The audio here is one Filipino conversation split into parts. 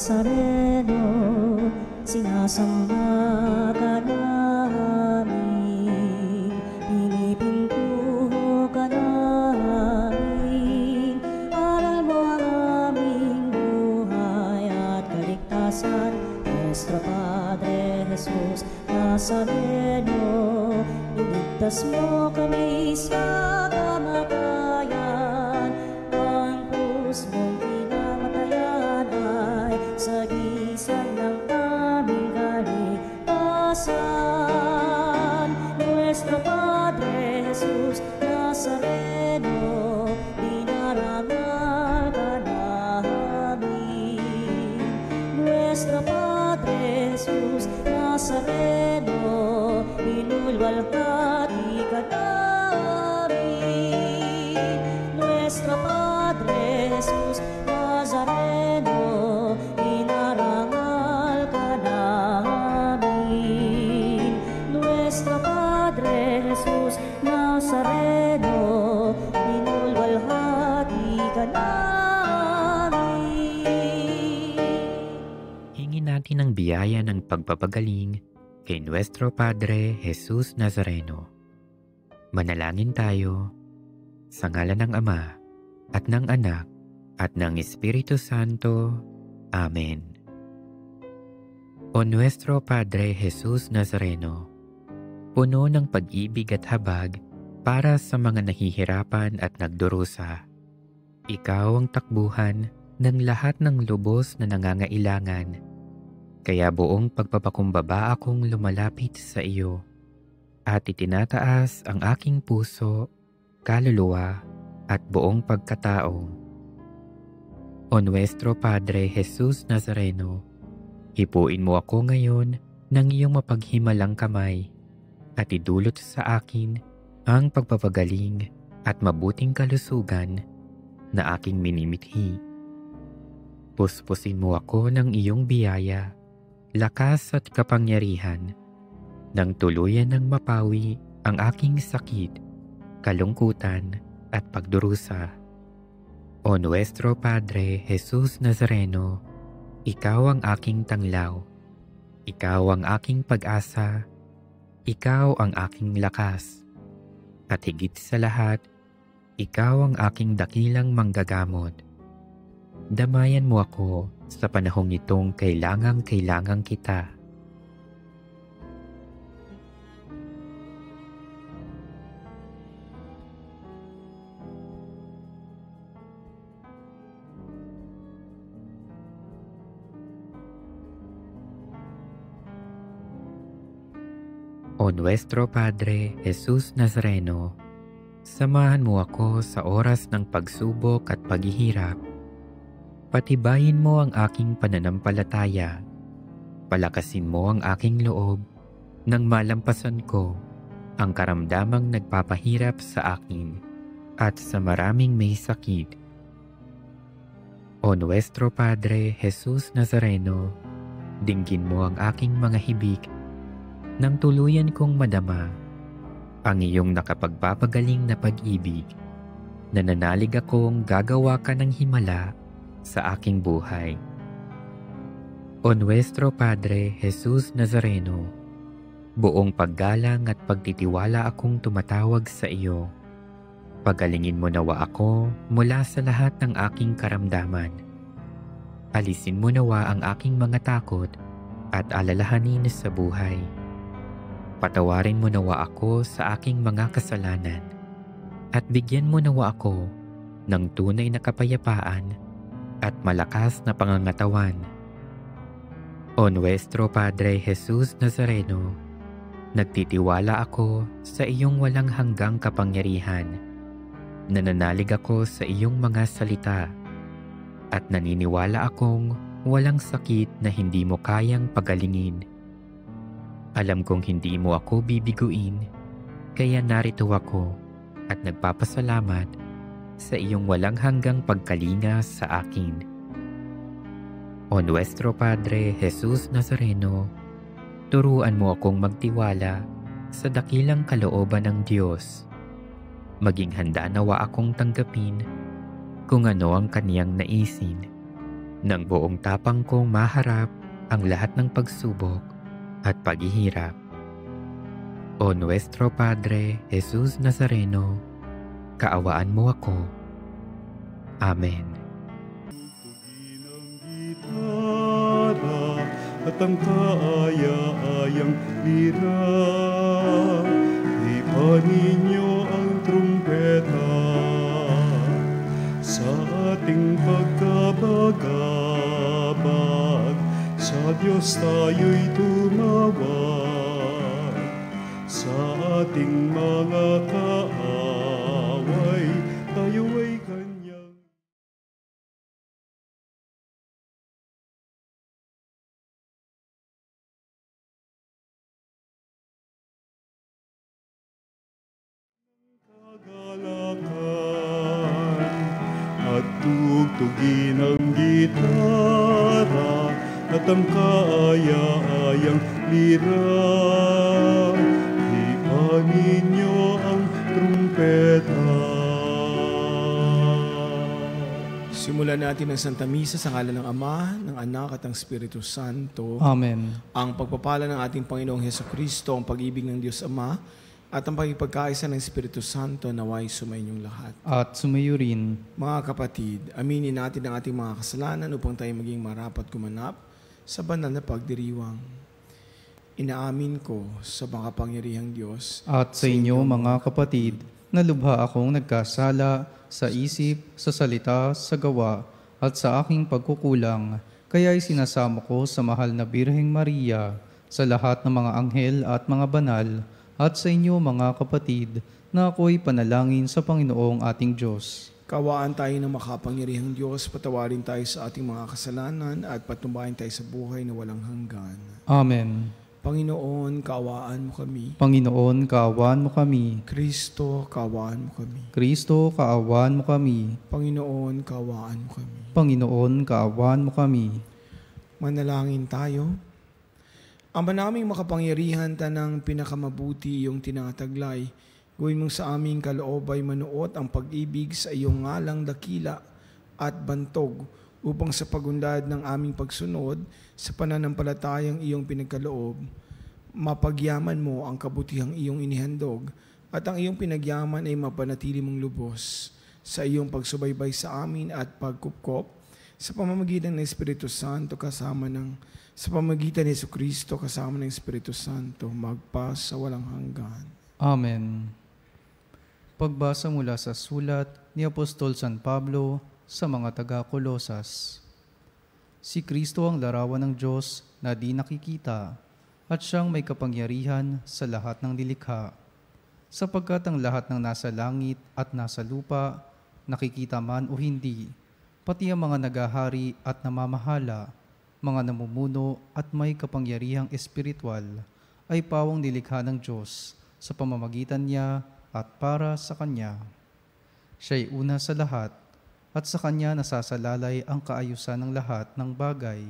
Nazareno, sinasamba ka namin, pinipintuho ka namin. Aral mo ang aming buhay at kaligtasan, Nuestro Padre Jesus Nazareno, iligtas mo kami sa kamatayan. Ang krus mong pinamatayan ay sagisag ng aming kaligtasan. Nuestro Padre Jesus Nazareno, dinarangal ka namin. Nuestro Padre Jesus Nazareno, inulwalhati ka namin. Nuestro Padre Jesus Nazareno, inarangal ka namin. Nuestro Padre Jesus Nazareno, inulwalhati ka namin. Hingin natin ang biyaya ng pagpapagaling kay Nuestro Padre Jesus Nazareno. Manalangin tayo sa ngalan ng Ama at ng Anak at ng Espiritu Santo. Amen. O Nuestro Padre Jesus Nazareno, puno ng pag-ibig at habag para sa mga nahihirapan at nagdurusa, ikaw ang takbuhan ng lahat ng lubos na nangangailangan. Kaya buong pagpapakumbaba akong lumalapit sa iyo at itinataas ang aking puso, kaluluwa at buong pagkatao. O Nuestro Padre Jesus Nazareno, hipuin mo ako ngayon ng iyong mapaghimalang kamay at idulot sa akin ang pagpapagaling at mabuting kalusugan na aking minimithi. Puspusin mo ako ng iyong biyaya, lakas at kapangyarihan, nang tuluyan ng mapawi ang aking sakit, kalungkutan at pagdurusa. O Nuestro Padre Jesus Nazareno, ikaw ang aking tanglaw, ikaw ang aking pag-asa, ikaw ang aking lakas, at higit sa lahat, ikaw ang aking dakilang manggagamot. Damayan mo ako sa panahong itong kailangang kita. O Nuestro Padre Jesus Nazareno, samahan mo ako sa oras ng pagsubok at paghihirap. Patibayin mo ang aking pananampalataya. Palakasin mo ang aking loob nang malampasan ko ang karamdamang nagpapahirap sa akin at sa maraming may sakit. O Nuestro Padre Jesus Nazareno, dinggin mo ang aking mga hibik nang tuluyan kong madama ang iyong nakapagpapagaling na pag-ibig. Nananalig akong gagawa ka ng himala sa aking buhay. O Nuestro Padre Jesus Nazareno, buong paggalang at pagtitiwala akong tumatawag sa iyo. Pagalingin mo nawa ako mula sa lahat ng aking karamdaman. Alisin mo nawa ang aking mga takot at alalahanin sa buhay. Patawarin mo nawa ako sa aking mga kasalanan at bigyan mo nawa ako ng tunay na kapayapaan at malakas na pangangatawan. O Nuestro Padre Jesus Nazareno, nagtitiwala ako sa iyong walang hanggang kapangyarihan. Nananalig ako sa iyong mga salita at naniniwala akong walang sakit na hindi mo kayang pagalingin. Alam kong hindi mo ako bibiguin, kaya narito ako at nagpapasalamat sa iyong walang hanggang pagkalinga sa akin. O Nuestro Padre Jesus Nazareno, turuan mo akong magtiwala sa dakilang kalooban ng Diyos. Maging handa nawa akong tanggapin kung ano ang kaniyang naisin. Nang buong tapang kong maharap ang lahat ng pagsubok at paghihirap. O Nuestro Padre Jesus Nazareno, kaawaan mo ako. Amen. Tugtugin ang gitara at ang kaaya-ayang lira. Ipanin niyo ang trumpeta sa ating pagkabagabag. Sa Diyos tayo'y tumawag, sa ating mga kaaway tayo ay kanyang. Kagalakan at tugtugin ang gitara at ang kaaya-ayang lira. Ipanin niyo ang trumpeta. Simulan natin ang Santa Misa sa ngalan ng Ama, ng Anak at ng Espiritu Santo. Amen. Ang pagpapala ng ating Panginoong Hesukristo, ang pag-ibig ng Diyos Ama, at ang pagkipagkaisa ng Espiritu Santo naway sumainyong lahat. At sumayo rin. Mga kapatid, aminin natin ang ating mga kasalanan upang tayo maging marapat gumanap sa banal na pagdiriwang. Inaamin ko sa makapangyarihang Diyos At sa inyo mga kapatid, na lubha akong nagkasala sa isip, sa salita, sa gawa, at sa aking pagkukulang. Kaya'y sinasamo ko sa mahal na Birheng Maria, sa lahat ng mga anghel at mga banal, at sa inyo mga kapatid, na ako'y panalangin sa Panginoong ating Diyos. Kawaan tayo ng makapangyarihang Diyos, patawarin tayo sa ating mga kasalanan at patnubayan tayo sa buhay na walang hanggan. Amen. Panginoon, kaawaan mo kami. Panginoon, kaawaan mo kami. Kristo, kaawaan mo kami. Kristo, kaawaan mo kami. Panginoon, kaawaan mo kami. Panginoon, kaawaan mo kami. Manalangin tayo. Ama naming makapangyarihan, tanang pinakamabuti iyong tinataglay. Gawin mong sa aming kaloob ay manuot ang pag-ibig sa iyong ngalang dakila at bantog upang sa pagundad ng aming pagsunod sa pananampalatayang iyong pinagkaloob, mapagyaman mo ang kabutihang iyong inihandog at ang iyong pinagyaman ay mapanatili mong lubos sa iyong pagsubaybay sa amin at pagkupkop sa pamamagitan ng Espiritu Santo sa pamamagitan ni Jesucristo kasama ng Espiritu Santo magpa sa walang hanggan. Amen. Pagbasa mula sa sulat ni Apostol San Pablo sa mga taga-Kolosas. Si Kristo ang larawan ng Diyos na di nakikita at siyang may kapangyarihan sa lahat ng nilikha. Sapagkat ang lahat ng nasa langit at nasa lupa, nakikita man o hindi, pati ang mga nagahari at namamahala, mga namumuno at may kapangyarihang espiritual, ay pawang nilikha ng Diyos sa pamamagitan niya at para sa Kanya. Siya'y una sa lahat at sa Kanya nasasalalay ang kaayusan ng lahat ng bagay.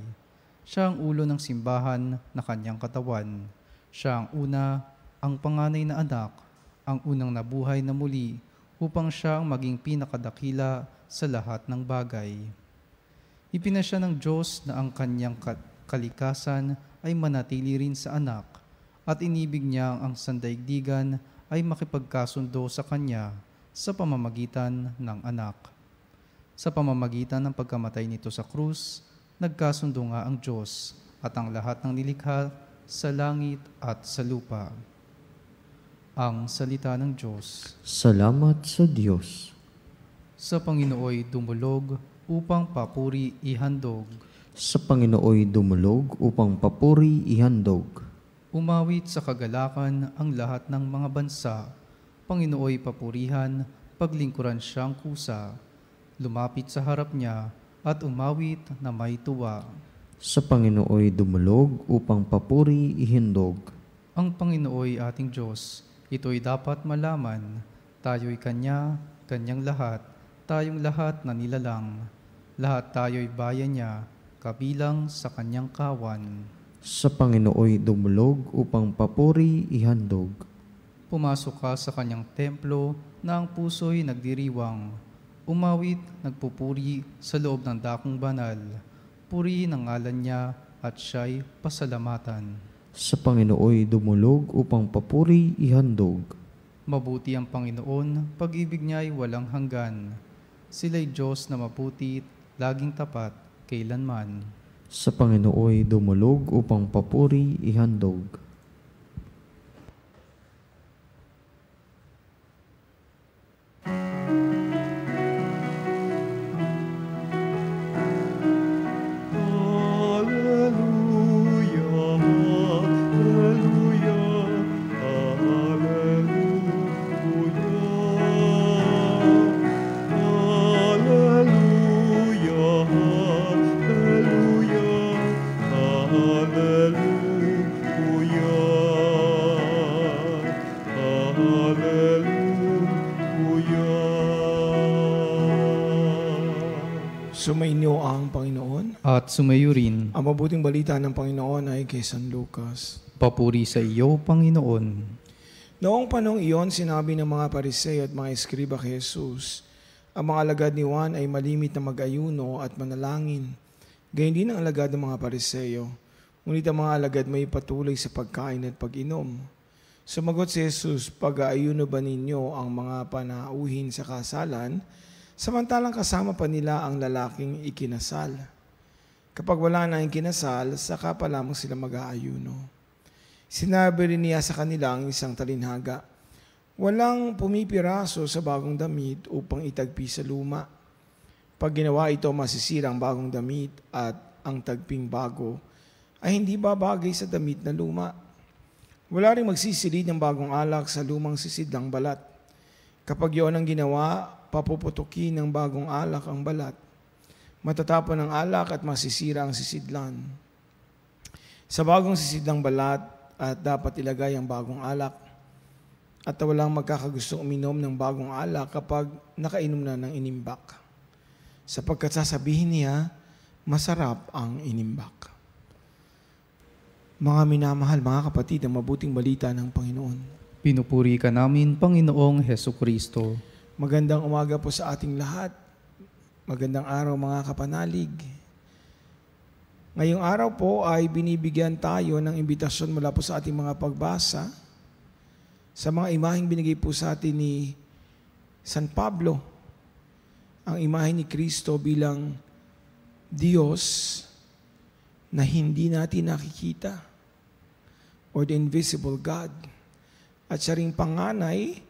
Siya ang ulo ng simbahan na Kanyang katawan. Siya ang una, ang panganay na anak, ang unang nabuhay na muli upang siya ang maging pinakadakila sa lahat ng bagay. Ipinasya ng Diyos na ang Kanyang kalikasan ay manatili rin sa anak at inibig niya ang sandaigdigan ay makipagkasundo sa Kanya sa pamamagitan ng anak. Sa pamamagitan ng pagkamatay nito sa krus, nagkasundo nga ang Diyos at ang lahat ng nilikha sa langit at sa lupa. Ang salita ng Diyos. Salamat sa Diyos. Sa Panginooy dumulog upang papuri ihandog. Sa Panginooy dumulog upang papuri ihandog. Umawit sa kagalakan ang lahat ng mga bansa. Panginooy papurihan, paglingkuran siyang kusa. Lumapit sa harap niya at umawit na may tuwa. Sa Panginooy dumulog upang papuri ihandog. Ang Panginooy ating Diyos, ito'y dapat malaman. Tayo'y Kanya, Kanyang lahat, tayong lahat na nilalang. Lahat tayo'y bayan niya, kabilang sa Kanyang kawan. Sa Panginooy dumulog upang papuri ihandog. Pumasok ka sa Kanyang templo na ang puso'y nagdiriwang. Umawit, nagpupuri sa loob ng dakong banal. purihin ang ngalan niya at siya'y pasalamatan. Sa Panginooy dumulog upang papuri ihandog. Mabuti ang Panginoon, pag-ibig niya'y walang hanggan. Sila'y Diyos na maputi, laging tapat, kailanman. Sa Panginooy dumulog upang papuri ihandog. Sumainyo ang Panginoon. At sumayo rin, Ang mabuting balita ng Panginoon ay kay San Lucas. papuri sa iyo, Panginoon. Noong panong iyon, sinabi ng mga Pariseo at mga eskriba kay Jesus, ang mga alagad ni Juan ay malimit na mag-ayuno at manalangin. Gayun din ang alagad ng mga Pariseo. Ngunit ang mga alagad may patuloy sa pagkain at pag-inom. Sumagot si Jesus, pag-aayuno ba ninyo ang mga panauhin sa kasalan, samantalang kasama pa nila ang lalaking ikinasal? Kapag wala na ang kinasal, saka pa lamang sila mag-aayuno. Sinabi rin niya sa kanila ang isang talinhaga, walang pumipiraso sa bagong damit upang itagpi sa luma. Pag ginawa ito, masisira ang bagong damit at ang tagping bago ay hindi babagay sa damit na luma. Wala rin magsisilid ng bagong alak sa lumang sisidlang balat. Kapag yun ang ginawa, papuputukin ng bagong alak ang balat. Matatapon ang alak at masisira ang sisidlan. Sa bagong sisidlang balat at dapat ilagay ang bagong alak. At walang magkakagustong uminom ng bagong alak kapag nakainom na ng inimbak. Sapagkat sasabihin niya, masarap ang inimbak. Mga minamahal, mga kapatid, ang mabuting balita ng Panginoon. Pinupuri ka namin, Panginoong Hesukristo. Magandang umaga po sa ating lahat. Magandang araw mga kapanalig. Ngayong araw po ay binibigyan tayo ng imbitasyon mula po sa ating mga pagbasa sa mga imaheng binigay po sa atin ni San Pablo. Ang imahe ni Kristo bilang Diyos na hindi natin nakikita, or the invisible God, at siya ring panganay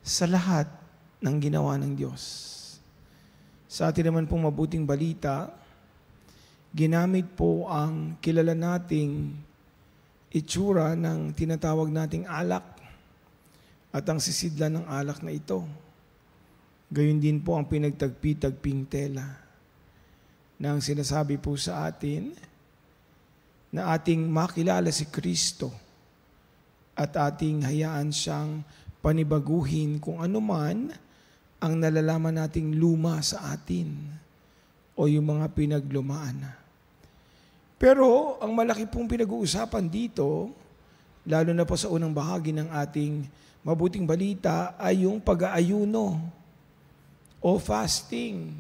sa lahat ng ginawa ng Diyos. Sa atin naman pong mabuting balita, ginamit po ang kilala nating itsura ng tinatawag nating alak at ang sisidlan ng alak na ito. Gayon din po ang pinagtagpi-tagping tela na ang sinasabi po sa atin na ating makilala si Kristo at ating hayaan siyang panibaguhin kung ano man ang nalalaman nating luma sa atin o yung mga pinaglumaan. Pero ang malaki pong pinag-uusapan dito, lalo na po sa unang bahagi ng ating mabuting balita, ay yung pag-aayuno o fasting.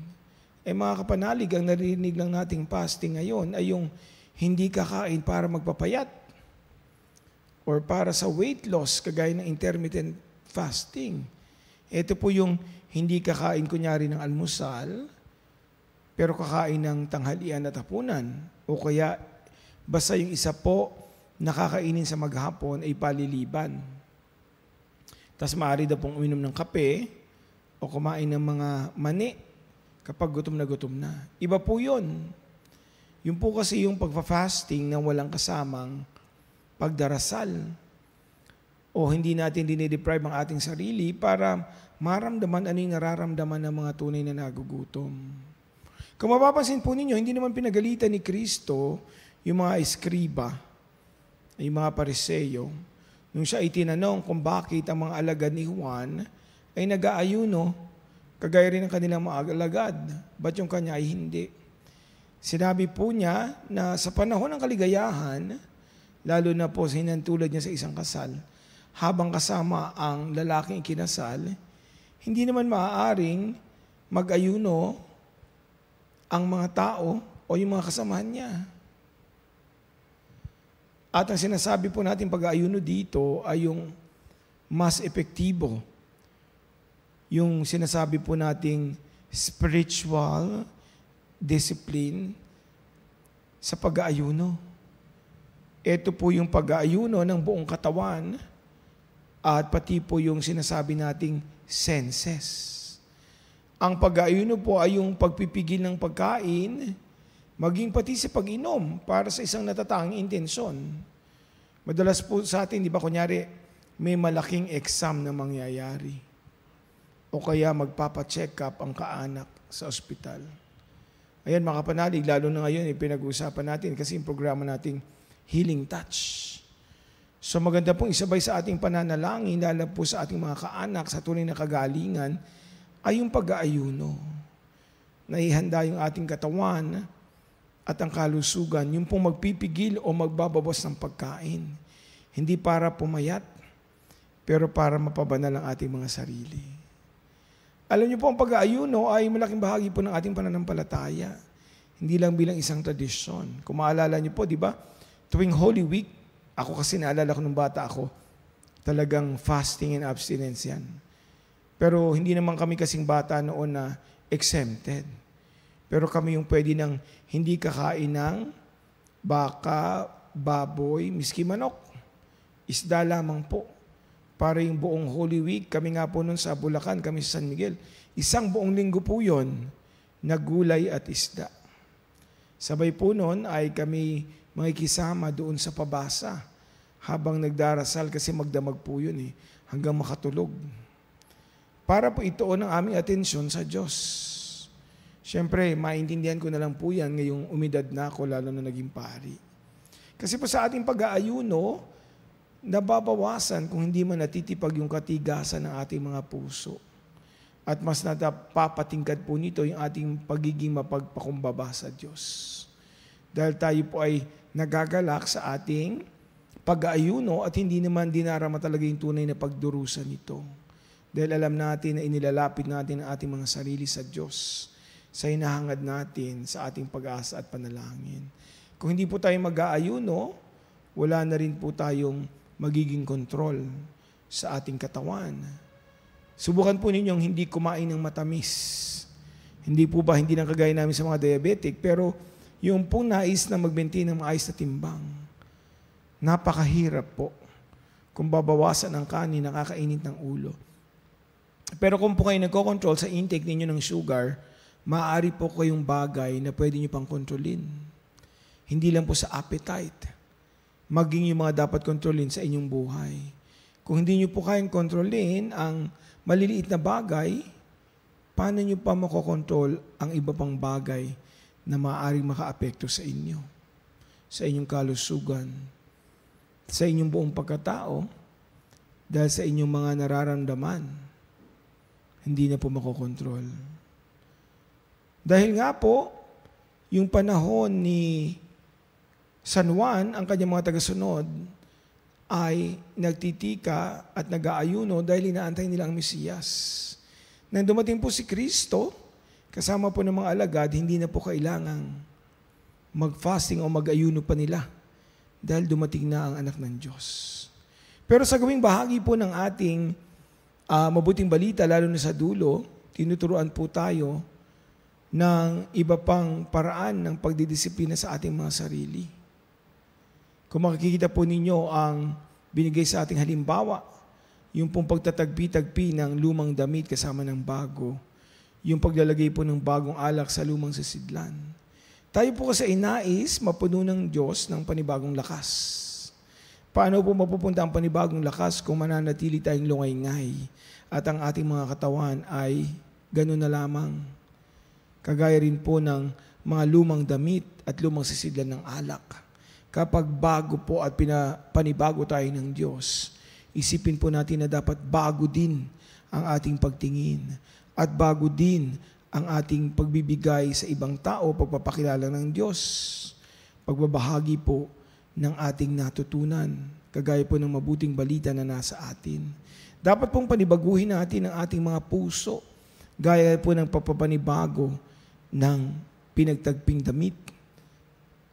Mga kapanalig, ang narinig lang nating fasting ngayon ay yung hindi kakain para magpapayat or para sa weight loss, kagaya ng intermittent fasting. Ito po yung hindi kakain kunyari ng almusal, pero kakain ng tanghalian at hapunan. O kaya, basta yung isa po nakakainin sa maghapon ay paliliban. Tapos maaari daw pong uminom ng kape o kumain ng mga mani kapag gutom na. Iba po yun. Yung po kasi yung pagpa-fasting na walang kasamang pagdarasal. O hindi natin dinideprive ang ating sarili para maramdaman ano yung nararamdaman ng mga tunay na nagugutom. Kung mapapansin po ninyo, hindi naman pinagalitan ni Kristo yung mga eskriba, yung mga Pariseo. Nung siya itinanong kung bakit ang mga alagad ni Juan ay nag-aayuno, kagaya rin ng kanilang mga alagad, ba't yung kanya ay hindi? Sinabi po niya na sa panahon ng kaligayahan, lalo na po sa hinantulad niya sa isang kasal, habang kasama ang lalaking ikinasal, hindi naman maaaring mag-ayuno ang mga tao o yung mga kasamahan niya. At ang sinasabi po natin pag-aayuno dito ay yung mas epektibo. Yung sinasabi po nating spiritual discipline sa pag-aayuno. Ito po yung pag-aayuno ng buong katawan at pati po yung sinasabi nating senses. Ang pag-aayuno po ay yung pagpipigil ng pagkain, maging pati sa pag-inom para sa isang natatanging intensyon. Madalas po sa atin, di ba, kunyari, may malaking exam na mangyayari. O kaya magpapacheck up ang kaanak sa ospital. Ayan mga kapanalig, lalo na ngayon, pinag-uusapan natin kasi yung programa nating Healing Touch. So maganda pong isabay sa ating pananalangin, lalo po sa ating mga kaanak sa tunay na kagalingan, ay yung pag-aayuno. Naihanda yung ating katawan at ang kalusugan, yung pong magpipigil o magbabawas ng pagkain. Hindi para pumayat, pero para mapabanal ang ating mga sarili. Alam niyo po, ang pag-aayuno ay malaking bahagi po ng ating pananampalataya. Hindi lang bilang isang tradisyon. Kung maalala niyo po, di ba, tuwing Holy Week, ako kasi naalala ko nung bata ako, talagang fasting and abstinence yan. Pero hindi naman kami kasing bata noon na exempted. Pero kami yung pwede nang hindi kakain ng baka, baboy, miski manok. Isda lamang po. Para yung buong Holy Week, kami nga po nun sa Bulacan, kami sa San Miguel. Isang buong linggo po yun, na gulay at isda. Sabay po nun ay kami makikisama doon sa pabasa habang nagdarasal kasi magdamag po yun hanggang makatulog. Para po ituon ang aming atensyon sa Diyos. Siyempre, maintindihan ko na lang po yan ngayong umidad na ako, lalo na naging pari. Kasi po sa ating pag-aayuno, nababawasan kung hindi man natitipag yung katigasan ng ating mga puso. At mas napapatingkad po nito yung ating pagiging mapagpakumbaba sa Diyos. Dahil tayo po ay nagagalak sa ating pag-aayuno at hindi naman dinarama talaga yung tunay na pagdurusan nito. Dahil alam natin na inilalapit natin ang ating mga sarili sa Diyos sa hinahangad natin sa ating pag-asa at panalangin. Kung hindi po tayo mag-aayuno, wala na rin po tayong magiging kontrol sa ating katawan. Subukan po ninyong hindi kumain ng matamis. Hindi po ba, hindi lang kagaya namin sa mga diabetic, pero yung pong nais na mag-maintain ng maayos na timbang, napakahirap po. Kung babawasan ang kanin, nakakainit ng ulo. Pero kung po kayo nagko-control sa intake ninyo ng sugar, maaari po kayong bagay na pwede nyo pang kontrolin. Hindi lang po sa appetite. Maging yung mga dapat kontrolin sa inyong buhay. Kung hindi nyo po kayang kontrolin ang maliliit na bagay, paano nyo pa makokontrol ang iba pang bagay na maaaring makaapekto sa inyo, sa inyong kalusugan, sa inyong buong pagkatao, dahil sa inyong mga nararamdaman, hindi na po makokontrol. Dahil nga po, yung panahon ni San Juan, ang kanyang mga tagasunod, ay nagtitika at nag-aayuno dahil inaantay nila ang Mesiyas. Nang dumating po si Kristo, kasama po ng mga alagad, hindi na po kailangang mag-fasting o mag-ayuno pa nila dahil dumating na ang anak ng Diyos. Pero sa gawing bahagi po ng ating mabuting balita, lalo na sa dulo, tinuturuan po tayo ng iba pang paraan ng pagdidisiplina sa ating mga sarili. Kung makikita po ninyo ang binigay sa ating halimbawa, yung pong pagtatagpi-tagpi ng lumang damit kasama ng bago, yung paglalagay po ng bagong alak sa lumang sisidlan. Tayo po kasi inais mapuno ng Diyos ng panibagong lakas. Paano po mapupunta ang panibagong lakas kung mananatili tayong lungay-ngay at ang ating mga katawan ay gano'n na lamang? Kagaya rin po ng mga lumang damit at lumang sisidlan ng alak. Kapag bago po at panibago tayo ng Diyos, isipin po natin na dapat bago din ang ating pagtingin at bago din ang ating pagbibigay sa ibang tao, pagpapakilala ng Diyos, pagbabahagi po ng ating natutunan, kagaya po ng mabuting balita na nasa atin. Dapat pong panibaguhin natin ang ating mga puso, gaya po ng pagpapanibago ng pinagtagping damit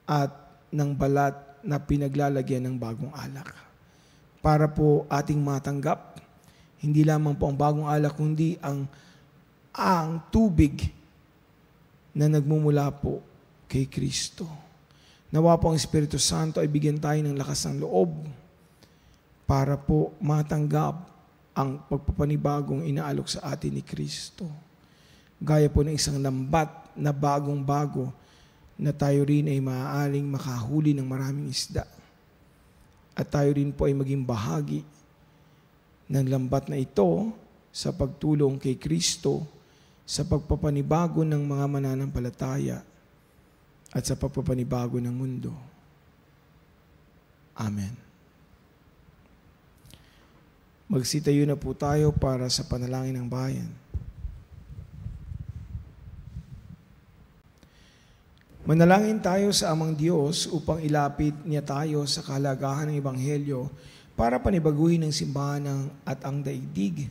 at ng balat na pinaglalagyan ng bagong alak. Para po ating matanggap, hindi lamang po ang bagong alak, kundi ang tubig na nagmumula po kay Kristo. Nawa po ang Espiritu Santo ay bigyan tayo ng lakas ng loob para po matanggap ang pagpapanibagong inaalok sa atin ni Kristo. Gaya po ng isang lambat na bagong-bago na tayo rin ay maaaring makahuli ng maraming isda. At tayo rin po ay maging bahagi ng lambat na ito sa pagtulong kay Kristo sa pagpapanibago ng mga mananampalataya at sa pagpapanibago ng mundo. Amen. Magsitayo na po tayo para sa panalangin ng bayan. Manalangin tayo sa Amang Diyos upang ilapit niya tayo sa kahalagahan ng Ebanghelyo para panibaguhin ang simbahan at ang daigdig.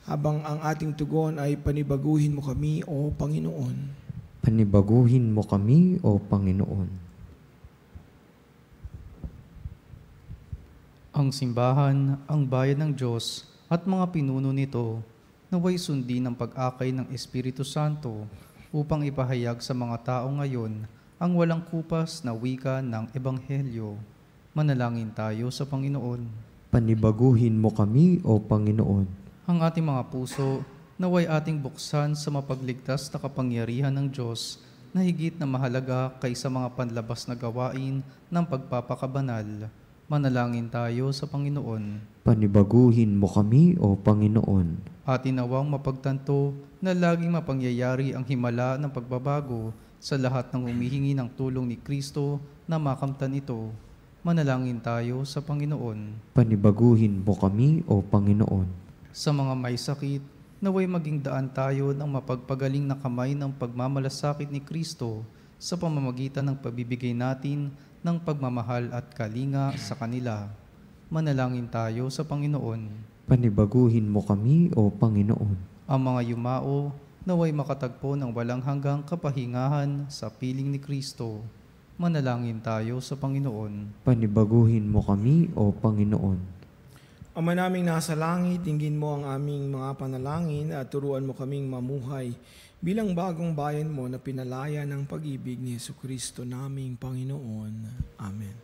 Habang ang ating tugon ay panibaguhin mo kami, O Panginoon. Panibaguhin mo kami, O Panginoon. Ang simbahan, ang bayan ng Diyos at mga pinuno nito naway sundin ng pag-akay ng Espiritu Santo upang ipahayag sa mga tao ngayon ang walang kupas na wika ng Ebanghelyo. Manalangin tayo sa Panginoon. Panibaguhin mo kami, O Panginoon. Ang ating mga puso naway ating buksan sa mapagligtas na kapangyarihan ng Diyos na higit na mahalaga kaysa mga panlabas na gawain ng pagpapakabanal. Manalangin tayo sa Panginoon. Panibaguhin mo kami, O Panginoon. Atin nawang mapagtanto na laging mapangyayari ang himala ng pagbabago sa lahat ng humihingi ng tulong ni Kristo na makamtan ito. Manalangin tayo sa Panginoon. Panibaguhin mo kami, O Panginoon. Sa mga may sakit, naway maging daan tayo ng mapagpagaling na kamay ng pagmamalasakit ni Kristo sa pamamagitan ng pabibigay natin ng pagmamahal at kalinga sa kanila. Manalangin tayo sa Panginoon. Panibaguhin mo kami, O Panginoon. Ang mga yumao naway makatagpo ng walang hanggang kapahingahan sa piling ni Kristo. Manalangin tayo sa Panginoon. Panibaguhin mo kami, O Panginoon. Ama naming nasa langit, dinggin mo ang aming mga panalangin at turuan mo kaming mamuhay bilang bagong bayan mo na pinalaya ng pag-ibig ni Jesucristo naming Panginoon. Amen.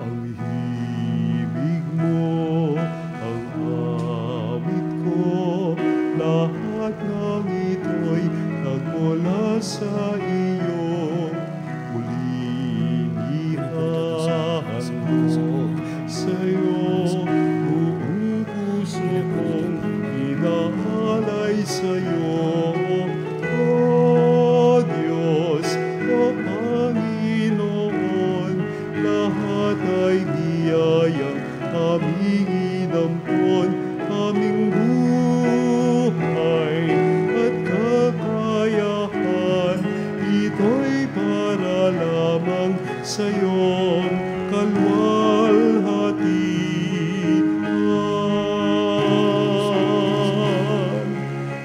Ang himig mo, ang awit ko, lahat ng ito'y nagmula sa iyo. Muling ihahal ko sa'yo, buong puso kong inaalay sa'yo. O Diyos, O Panginoon, lahat ay biyayang aming inampon, aming buhay at kakayahan. Ito'y para lamang sa iyong kalwalhatian.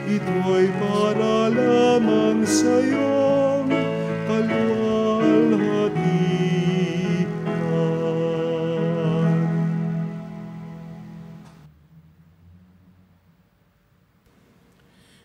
Ito'y para lamang sa iyong kalwalhatian.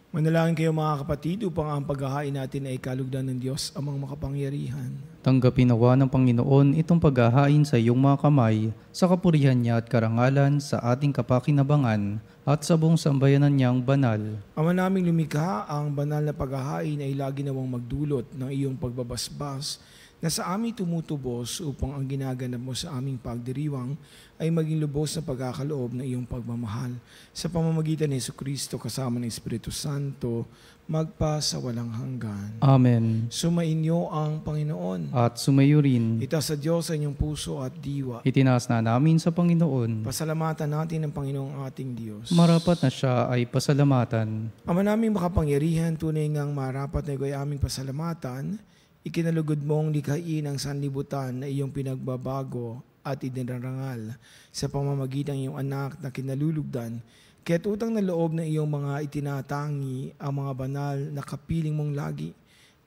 Manalangin kayo mga kapatid upang ang paghahain natin ay kalugdan ng Diyos amang makapangyarihan. Tanggapin nawa ng Panginoon itong paghahain sa iyong mga kamay, sa kapurihan niya at karangalan sa ating kapakinabangan at sa buong sambayanan niyang banal. Ama naming lumikha, ang banal na paghahain ay lagi nawang magdulot ng iyong pagbabasbas na sa amin tumutubos upang ang ginaganap mo sa aming pagdiriwang ay maging lubos na pagkakaloob ng iyong pagmamahal. Sa pamamagitan ni Jesucristo kasama ng Espiritu Santo, magpa sa walang hanggan. Amen. Sumainyo ang Panginoon. At sumayo rin, Itaas sa Diyos sa inyong puso at diwa. itinaas na namin sa Panginoon. Pasalamatan natin ang Panginoong ating Diyos. Marapat na siya ay pasalamatan. Ama naming makapangyarihan, tunay ngang marapat na ikaw ay aming pasalamatan. Ikinalugod mong likhain ang sanlibutan na iyong pinagbabago at idinarangal sa pamamagitan ng iyong anak na kinalulugdan Kaya't utang na loob ng iyong mga itinatangi ang mga banal na kapiling mong lagi,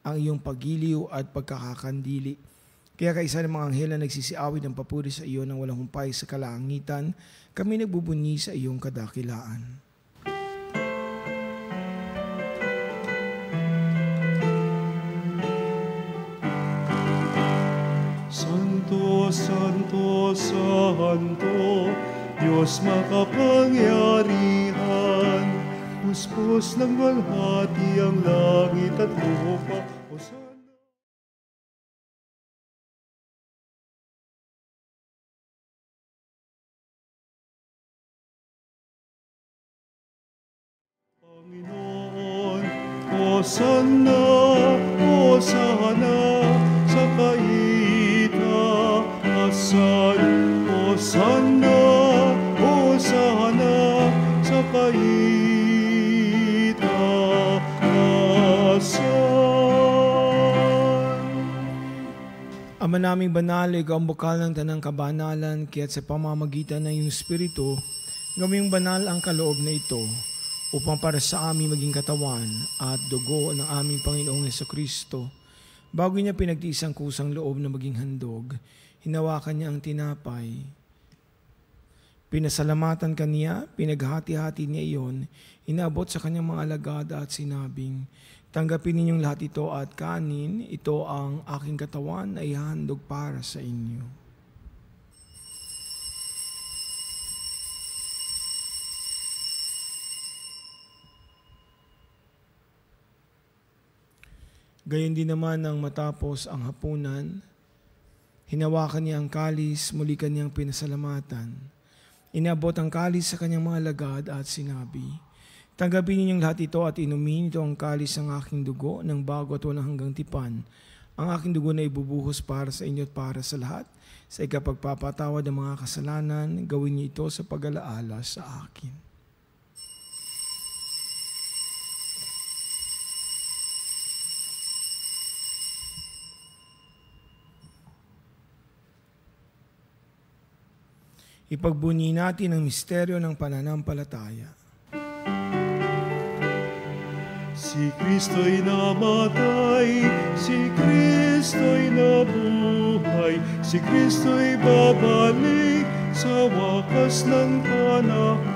ang iyong pagiliw at pagkakakandili. Kaya kaisa ng mga anghel na nagsisiawit ng papuri sa iyo ng walang humpay sa kalangitan, kami nagbubunyi sa iyong kadakilaan. Santo, Santo, Santo, Diyos makapangyarihan, puspos ng walhati ang langit at lupa. Hosanna. Panginoon, Hosanna, Hosanna, sa kaitaasan. Hosanna, Hosanna, sa kaitaasan. Ama naming banal, ikaw ang bukal ng tanang kabanalan, kaya't sa pamamagitan ng iyong Espiritu, gawing banal ang kaloob na ito, upang para sa amin maging katawan at dugo ng aming Panginoong Hesukristo. Bago niya pinagtiis ang kusang loob na maging handog, hinawakan niya ang tinapay. Pinasalamatan kaniya, pinaghati-hati niya iyon, inaabot sa kanyang mga alagad at sinabing, tanggapin ninyong lahat ito at kanin, ito ang aking katawan na ihahandog para sa inyo. Gayon din naman nang matapos ang hapunan, hinawakan niya ang kalis, muli kanyang pinasalamatan. Inabot ang kalis sa kanyang mga alagad at sinabi, tanggapin ninyong lahat ito at inumin ito ang kalis ng aking dugo ng bago at walang hanggang tipan. Ang aking dugo na ibubuhos para sa inyo at para sa lahat. Sa ikapagpapatawad ng mga kasalanan, gawin niyo ito sa pag-alaala sa akin. Ipagbunyi natin ang misteryo ng pananampalataya. Si Kristo'y namatay, si Kristo'y nabuhay, si Kristo'y babalik sa wakas ng panahon.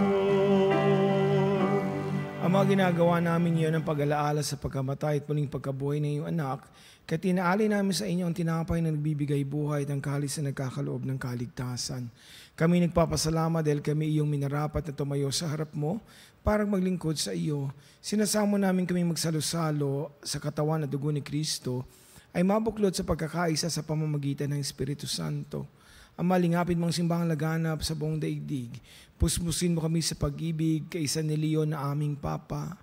Ama, ginagawa namin iyon ang pag-alaala sa pagkamatay at muling pagkabuhay ng iyong anak, kaya tinaali namin sa inyo ang tinapay na nagbibigay buhay at ang kalis na nagkakaloob ng kaligtasan. Kami nagpapasalamat dahil kami iyong minarapat na tumayo sa harap mo para maglingkod sa iyo. Sinasamo namin kami magsalo-salo sa katawan at dugo ni Kristo ay mabuklod sa pagkakaisa sa pamamagitan ng Espiritu Santo. Ang malingapit mong simbahang laganap sa buong daigdig, puspusin mo kami sa pag-ibig kaisa ni Leon na aming Papa,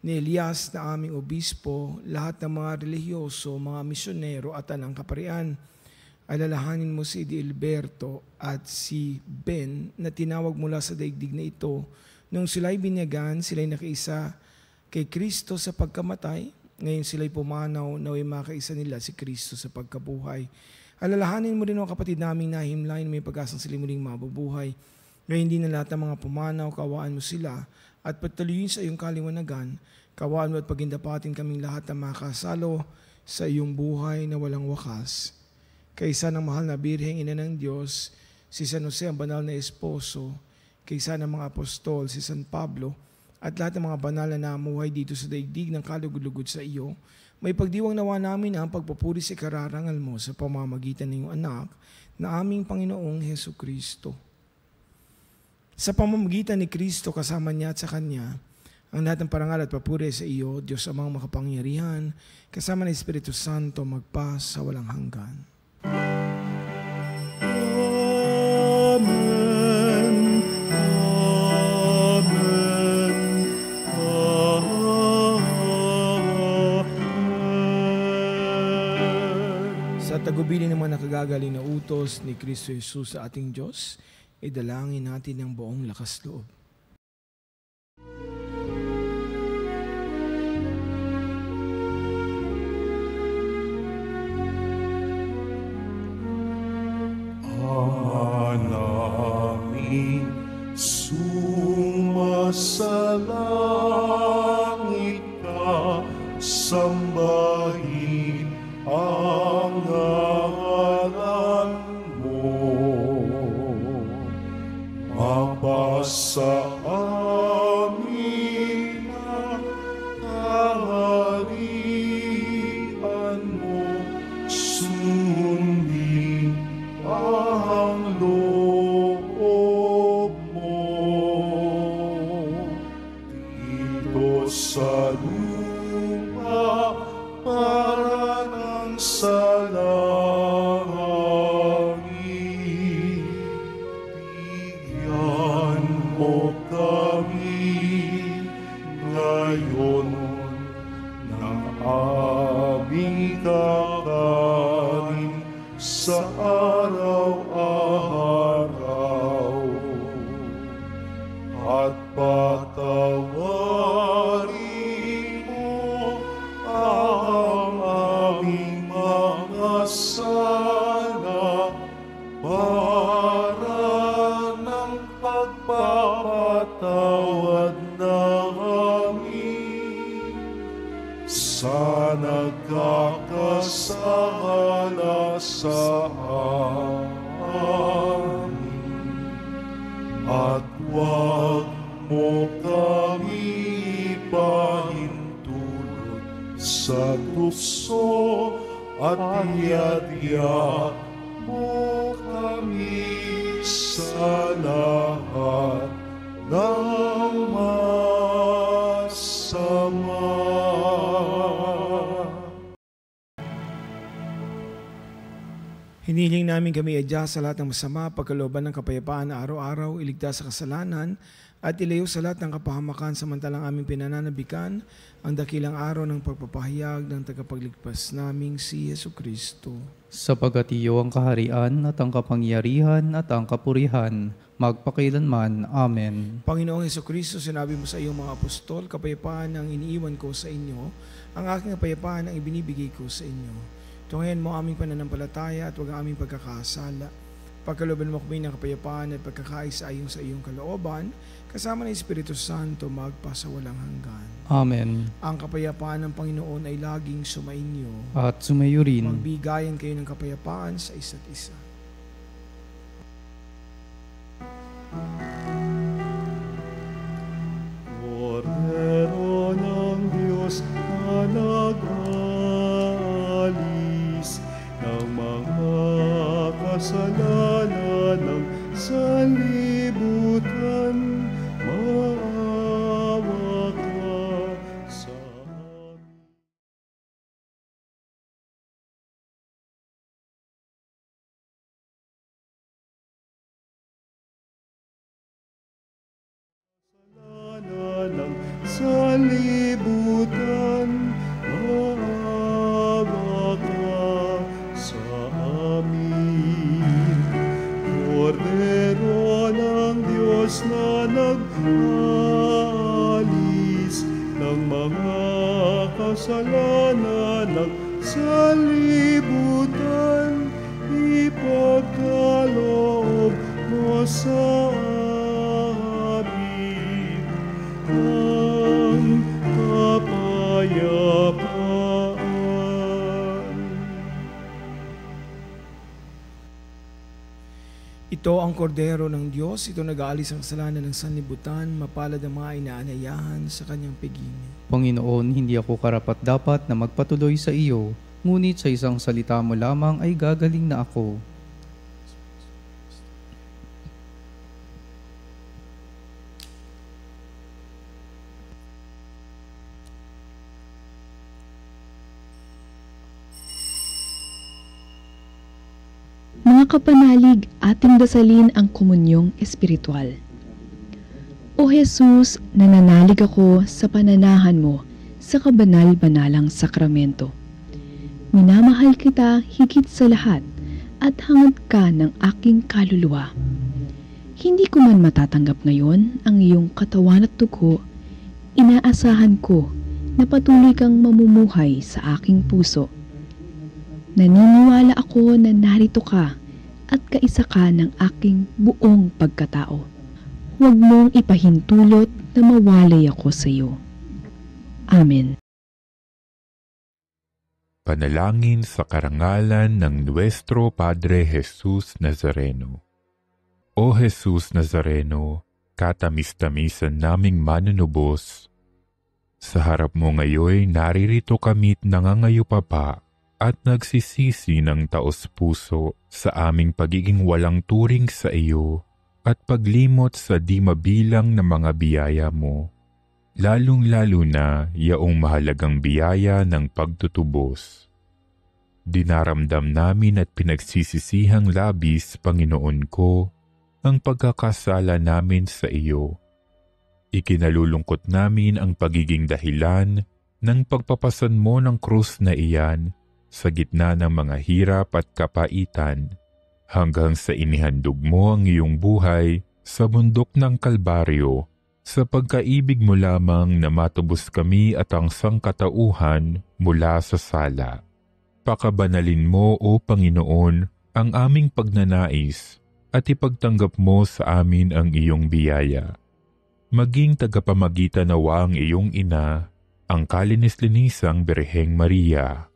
ni Elias na aming Obispo, lahat ng mga relihiyoso, mga misyonero at anang kaparian. Alalahanin mo si Edilberto at si Ben na tinawag mula sa daigdig na ito. Nung sila'y binyagan, sila'y nakiisa kay Kristo sa pagkamatay. Ngayon sila'y pumanaw, nawa'y makaisa nila si Kristo sa pagkabuhay. Alalahanin mo rin ang kapatid naming nahimlay na may pag-asang sila muling mabubuhay. Ngayon din na lahat ng mga pumanaw, kawaan mo sila at patuloyin sa iyong kaliwanagan. Kawaan mo at pagindapatin kaming lahat na makasalo sa iyong buhay na walang wakas. Kaisa ng mahal na Birheng Ina ng Diyos, si San Jose ang banal na esposo, kaisa ng mga apostol, si San Pablo, at lahat ng mga banal na namuhay dito sa daigdig ng kalugod-lugod sa iyo, may pagdiwang nawa namin ang pagpupuri sa kararangal mo sa pamamagitan ng iyong anak na aming Panginoong Hesukristo. Sa pamamagitan ni Kristo kasama niya at sa Kanya, ang lahat ng parangal at papuri sa iyo, Diyos amang makapangyarihan, kasama ng Espiritu Santo magpa sa walang hanggan. Amen. Amen. Amen. Sa tagubilin naman nakagagaling na utos ni Kristo Jesus sa ating Diyos, idalangin natin ng buong lakas loob. Ama namin, suma sambahin ang ngalan mo. Mapasa amin ang kaharian mo, sundin ang loob mo. Dito sa lupa para ng sa langit, bigyan mo kami ngayon ng aming kakanin sa araw-araw, at patawarin mo ang aming mga sala para ng pagpapatawad namin sa nagkakasala sa amin. At huwag mo kami ipahintulot sa tukso, at iadya mo kami sa lahat ng masama. Hiniling namin kami adya sa lahat ng masama, pagkalooban ng kapayapaan na araw-araw, iligtas sa kasalanan, at ilayo sa lahat ng kapahamakan, samantalang aming pinananabikan ang dakilang araw ng pagpapahayag ng tagapagligtas naming si Jesucristo. Sapagat iyo ang kaharian at ang kapangyarihan at ang kapurihan, magpakailanman. Amen. Panginoong Jesucristo, sinabi mo sa iyong mga apostol, kapayapaan ang iniiwan ko sa inyo, ang aking kapayapaan ang ibinibigay ko sa inyo. Tungayan mo aming pananampalataya at huwag ang aming pagkakasala. Pagkalooban mo kami ng kapayapaan at pagkakaisa ayon sa iyong kalooban, kasama ng Espiritu Santo magpasawalang hanggan. Amen. Ang kapayapaan ng Panginoon ay laging sumainyo. At sumayo rin. Magbigayan kayo ng kapayapaan sa isa't isa. Kordero ng Diyos na nag-alis ng mga kasalanan ng sanlibutan, maawa ka sa amin. Kasalanan ng sanlibutan, maawa ka sa amin. Kordero ng Diyos na nag-alis ng mga kasalanan ng sanlibutan, ipagkaloob mo sa amin ang kapayapaan. Ito ang kordero ng Diyos, ito nag-aalis ang kasalanan ng sanlibutan, mapalad ang mga inaanayahan sa kanyang pigingin. Panginoon, hindi ako karapat-dapat na magpatuloy sa iyo, ngunit sa isang salita mo lamang ay gagaling na ako. Mga kapanalig, ating dasalin ang komunyong espiritual. O Jesus, nananalig ako sa pananahan mo sa kabanal-banalang sakramento. Minamahal kita higit sa lahat at hangad ka ng aking kaluluwa. Hindi ko man matatanggap ngayon ang iyong katawan at dugo, inaasahan ko na patuloy kang mamumuhay sa aking puso. Naniniwala ako na narito ka at kaisa ka ng aking buong pagkatao. Huwag mong ipahintulot na mawalay ako sa iyo. Amen. Panalangin sa karangalan ng Nuestro Padre Jesus Nazareno. O Jesus Nazareno, katamis-tamisan naming manunubos, sa harap mo ngayon naririto kami't nangangayupapa at nagsisisi ng taos-puso sa aming pagiging walang turing sa iyo at paglimot sa di mabilang na mga biyaya mo, lalong-lalo na yaong mahalagang biyaya ng pagtutubos. Dinaramdam namin at pinagsisisihang labis, Panginoon ko, ang pagkakasala namin sa iyo. Ikinalulungkot namin ang pagiging dahilan ng pagpapasan mo ng krus na iyan sa gitna ng mga hirap at kapaitan, hanggang sa inihandog mo ang iyong buhay sa bundok ng Kalbaryo, sa pagkaibig mo lamang na matubos kami at ang sangkatauhan mula sa sala. Pakabanalin mo, O Panginoon, ang aming pagnanais at ipagtanggap mo sa amin ang iyong biyaya. Maging tagapamagitan nawa ang iyong ina, ang kalinis-linisang Birheng Maria.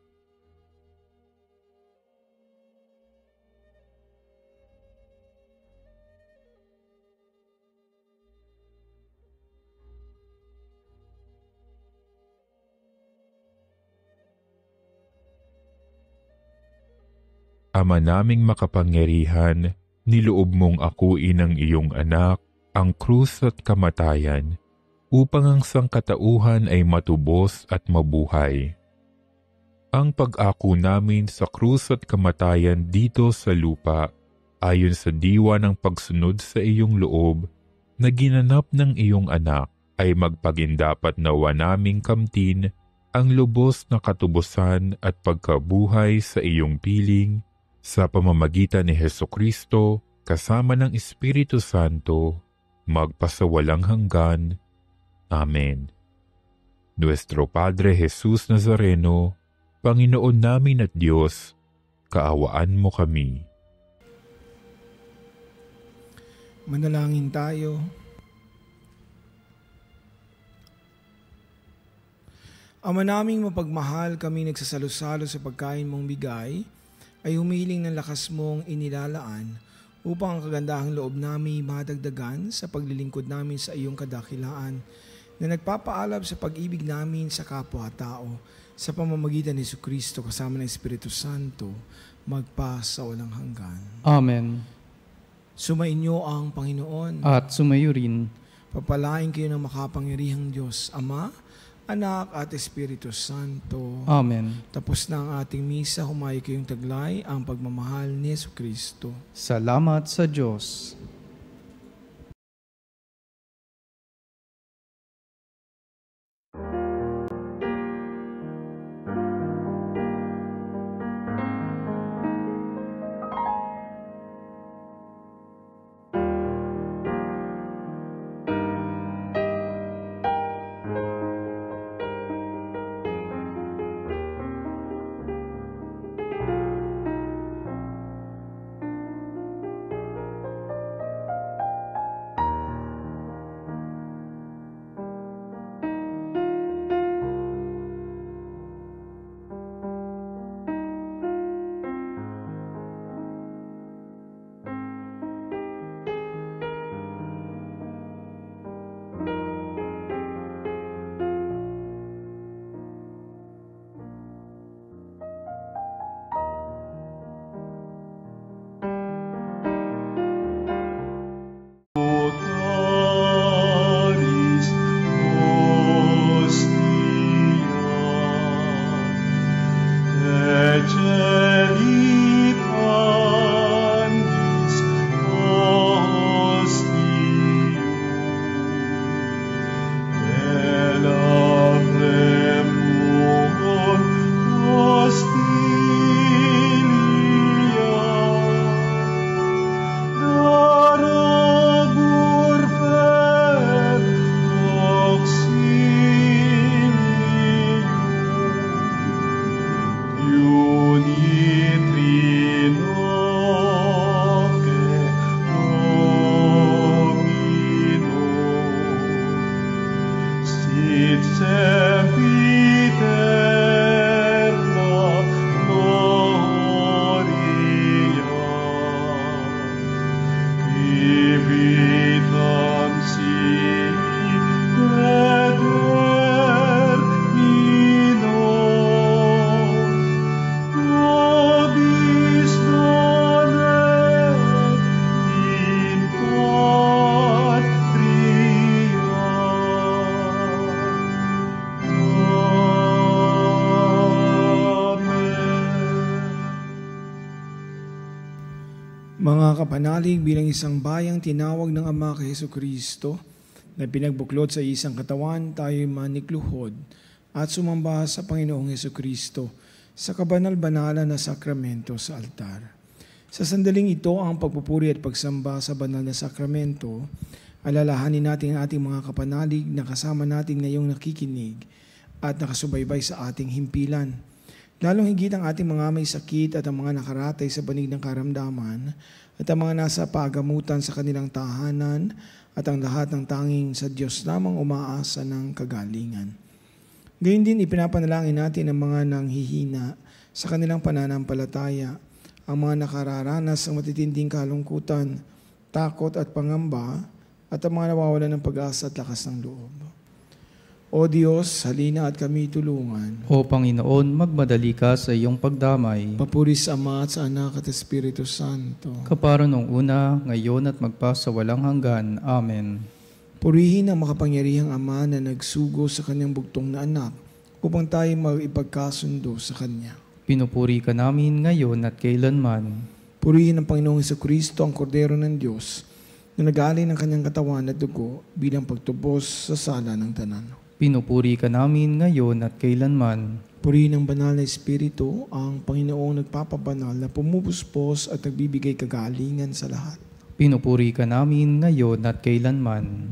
Ama naming makapangyarihan, niloob mong akuin ang iyong anak, ang krus at kamatayan, upang ang sangkatauhan ay matubos at mabuhay. Ang pag-ako namin sa krus at kamatayan dito sa lupa, ayon sa diwa ng pagsunod sa iyong loob, na ginanap ng iyong anak, ay magpagindapat nawa naming kamtin ang lubos na katubusan at pagkabuhay sa iyong piling, sa pamamagitan ni Hesukristo, kasama ng Espiritu Santo, magpasawalang hanggan. Amen. Nuestro Padre Jesus Nazareno, Panginoon namin at Diyos, kaawaan mo kami. Manalangin tayo. Ama naming mapagmahal, kami nagsasalo-salo sa pagkain mong bigay, ay humiling ng lakas mong inilalaan upang ang kagandahang loob namin madagdagan sa paglilingkod namin sa iyong kadakilaan na nagpapaalab sa pag-ibig namin sa kapwa-tao sa pamamagitan ni Jesucristo kasama ng Espiritu Santo magpa sa walang hanggan. Amen. Sumainyo ang Panginoon At sumayo rin. Papalain kayo ng makapangyarihang Diyos, Ama, Anak at Espiritu Santo. Amen. Tapos na ang ating misa, humayo kayong taglay ang pagmamahal ni Jesucristo. Salamat sa Diyos. Sit sempiterna Mga kapanalig, bilang isang bayang tinawag ng Ama kay Jesucristo na pinagbuklod sa isang katawan, tayo manikluhod at sumamba sa Panginoong Jesucristo sa kabanal-banalan na sakramento sa altar. Sa sandaling ito, ang pagpupuri at pagsamba sa banal na sakramento, alalahanin natin ang ating mga kapanalig na kasama natin ngayong nakikinig at nakasubaybay sa ating himpilan. Lalong higit ang ating mga may sakit at ang mga nakaratay sa banig ng karamdaman at ang mga nasa pagamutan sa kanilang tahanan at ang lahat ng tanging sa Diyos lamang umaasa ng kagalingan. Gayun din ipinapanalangin natin ang mga nanghihina sa kanilang pananampalataya, ang mga nakararanas ng matitinding kalungkutan, takot at pangamba, at ang mga nawawalan ng pag-asa at lakas ng loob. O Diyos, halina at kami tulungan. O Panginoon, magmadali ka sa iyong pagdamay. Papuri sa Ama at sa Anak at Espiritu Santo. Kapara nung una, ngayon at magpasawalang hanggan. Amen. Purihin ang makapangyarihang Ama na nagsugo sa kanyang bugtong na anak upang tayo mag-ipagkasundo sa Kanya. Pinupuri ka namin ngayon at kailanman. Purihin ang Panginoong Jesucristo, ang Kordero ng Diyos, na nag-alay ng kanyang katawan at dugo bilang pagtubos sa sala ng tanan. Pinupuri ka namin ngayon at kailanman. Purihin ng banal na Espiritu, ang Panginoong nagpapabanal na pumupuspos at nagbibigay kagalingan sa lahat. Pinupuri ka namin ngayon at kailanman.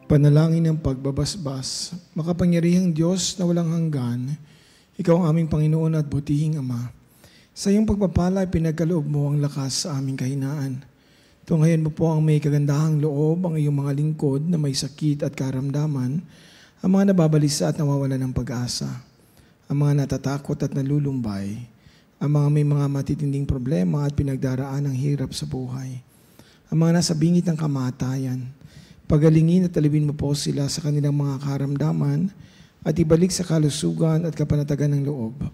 Panalangin ng pagbabasbas, makapangyarihang Diyos na walang hanggan, Ikaw ang aming Panginoon at butihing Ama. Sa iyong pagpapala, pinagkaloob mo ang lakas sa aming kahinaan. Tunghayan mo po ang may kagandahang loob ang iyong mga lingkod na may sakit at karamdaman, ang mga nababalisa at nawawalan ng pag-asa, ang mga natatakot at nalulumbay, ang mga may mga matitinding problema at pinagdaraan ng hirap sa buhay, ang mga nasa bingit ng kamatayan. Pagalingin at alibin mo po sila sa kanilang mga karamdaman at ibalik sa kalusugan at kapanatagan ng loob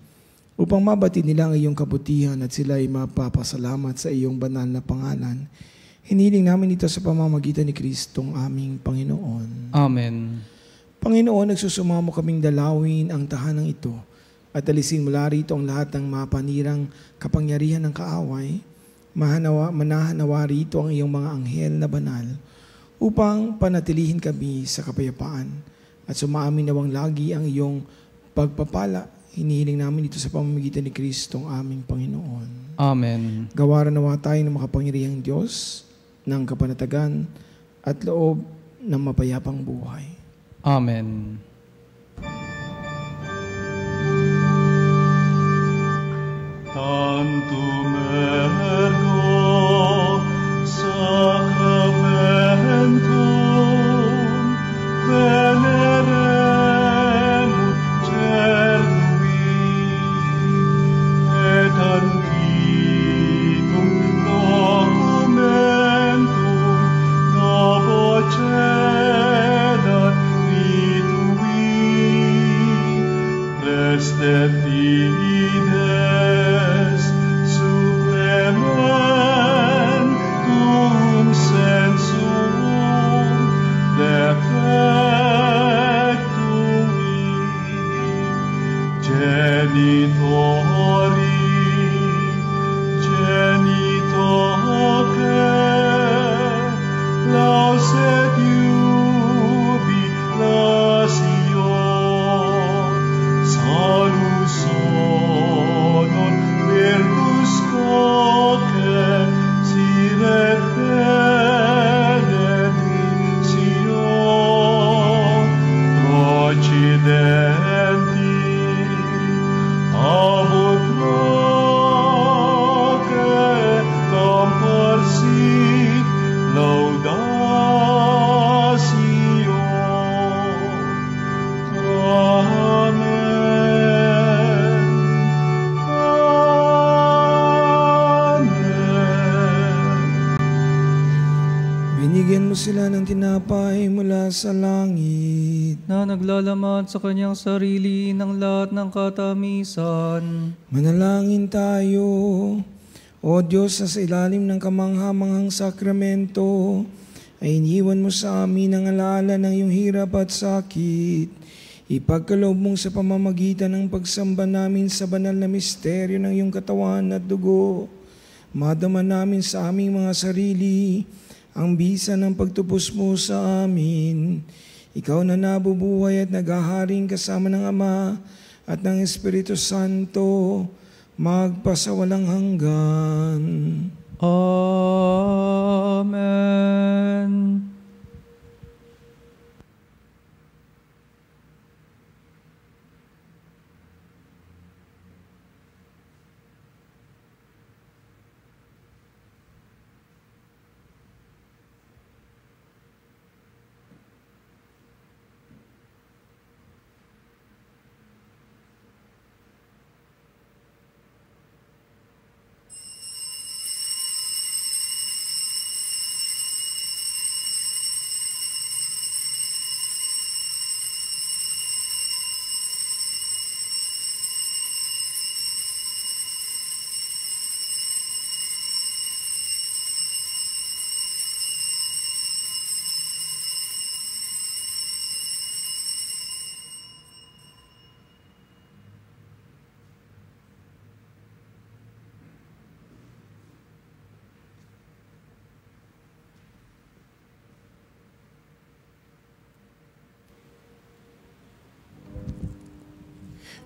upang mabati nila ang iyong kabutihan at sila ay mapapasalamat sa iyong banal na pangalan. Hiniling namin ito sa pamamagitan ni Kristong aming Panginoon. Amen. Panginoon, nagsusumamo kaming dalawin ang tahanang ito at alisin mula rito ang lahat ng mapanirang kapangyarihan ng kaaway. Manahanawa rito ang iyong mga anghel na banal upang panatilihin kami sa kapayapaan at sumaamin nawang lagi ang iyong pagpapala. Hinihiling namin ito sa pamamagitan ni Kristong aming Panginoon. Amen. Gawaran nawa tayo ng makapangyarihang Diyos ng kapanatagan at loob ng mapayapang buhay. Amen. Tantum ergo sacramentum veneremur cernui et antiquum documentum novo cedat vitui restet fides supplementum sensum defectui genitori sila ng tinapay mula sa langit, na naglalaman sa kanyang sarili ng lahat ng katamisan. Manalangin tayo. O Diyos, sa ilalim ng kamangha-manghang sakramento, ay iniwan mo sa amin ang alaala ng iyong hirap at sakit. Ipagkaloob mong sa pamamagitan ng pagsamba namin sa banal na misteryo ng iyong katawan at dugo, madama namin sa aming mga sarili ang bisa ng pagtupos mo sa amin. Ikaw na nabubuhay at naghaharing kasama ng Ama at ng Espiritu Santo, magpasawalang hanggan. Amen.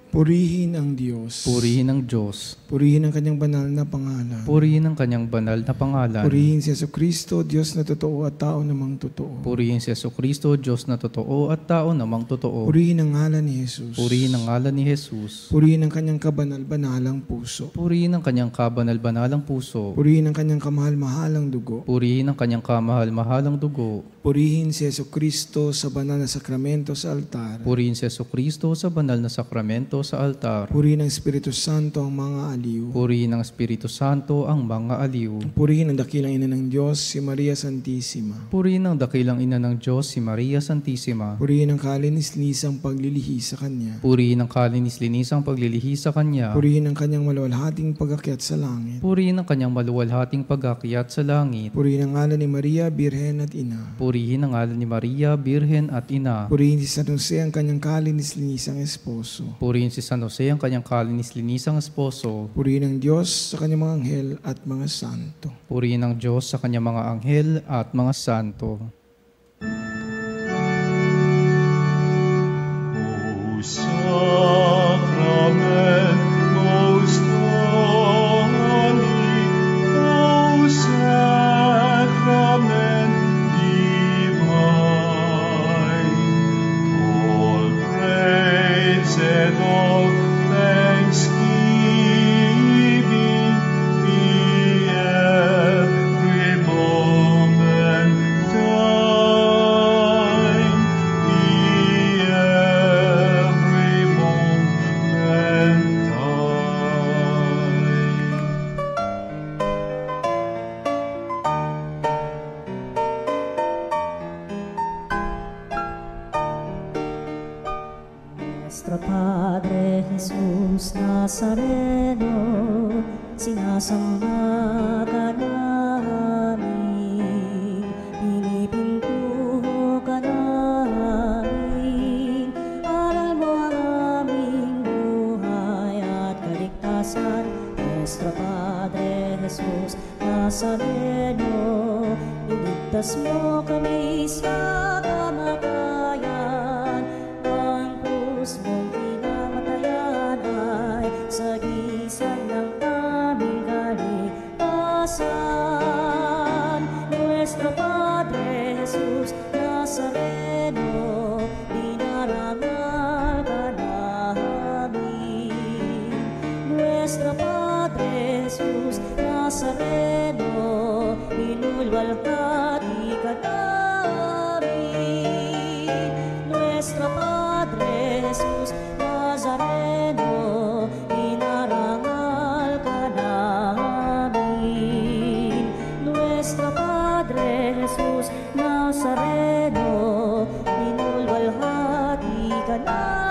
Purihin ang Diyos. Purihin ang Diyos. Purihin ang kanyang banal na pangalan. Purihin ang kanyang banal na pangalan. Purihin si Jesucristo, Diyos na totoo at tao namang totoo. Purihin si Jesucristo, Diyos na totoo at tao namang totoo. Purihin ang ngalan ni Jesus. Purihin ang ngalan ni Jesus. Purihin ang kanyang kabanal-banalang puso. Purihin ang kanyang kabanal-banalang puso. Purihin ang kanyang kamahal-mahalang dugo. Purihin ang kanyang kamahal-mahalang dugo. Purihin si Jesucristo sa banal na sakramento sa altar. Purihin si Jesucristo sa banal na sakramento sa altar. Purihin ang Espiritu Santo ang mga aliw. Purihin ang Espiritu Santo ang mga aliw. Purihin ang dakilang ina ng Diyos, si Maria Santissima. Purihin ang dakilang ina ng Diyos, si Maria Santissima. Purihin ang kalinis-lisang paglilihi sa Kanya. Purihin ang kalinis-linisang paglilihi sa Kanya. Purihin ang Kanyang maluwalhating pag-akyat sa langit. Purihin ang Kanyang maluwalhating pag-akyat sa langit. Purihin ang ngalan ni Maria, Birhen at Ina. Purihin ang ngalan ni Maria, Birhen at Ina. Purihin si San Jose ang Kanyang kalinis-linisang esposo. Purihin si San Jose ang Kanyang kalinis-linisang esposo. Purihin ang Diyos sa Kanyang mga anghel at mga santo. Purihin ang Diyos sa Kanyang mga anghel at mga santo. O Sacrament most holy, O Sacrament divine, all praise and all thanksgiving be every moment thine, be every moment thine. Nuestro Padre Jesús Nazareno, sinasamba ka namin, pinipintuho ka namin, aral mo ang aming buhay at kaligtasan. Nuestro Padre Jesus Nazareno, iligtas mo kami sa kamatayan. Ang krus mong pinamatayan ay sagisag ng aming kaligtasan. Nuestro Padre Jesus Nazareno, dinarangal ka namin. Nuestro Padre Jesus Nazareno, inulwalhati ka namin. Nuestro Padre Jesus Nazareno, inarangal ka namin. Nuestro Padre Jesus Nazareno, inulwalhati ka namin.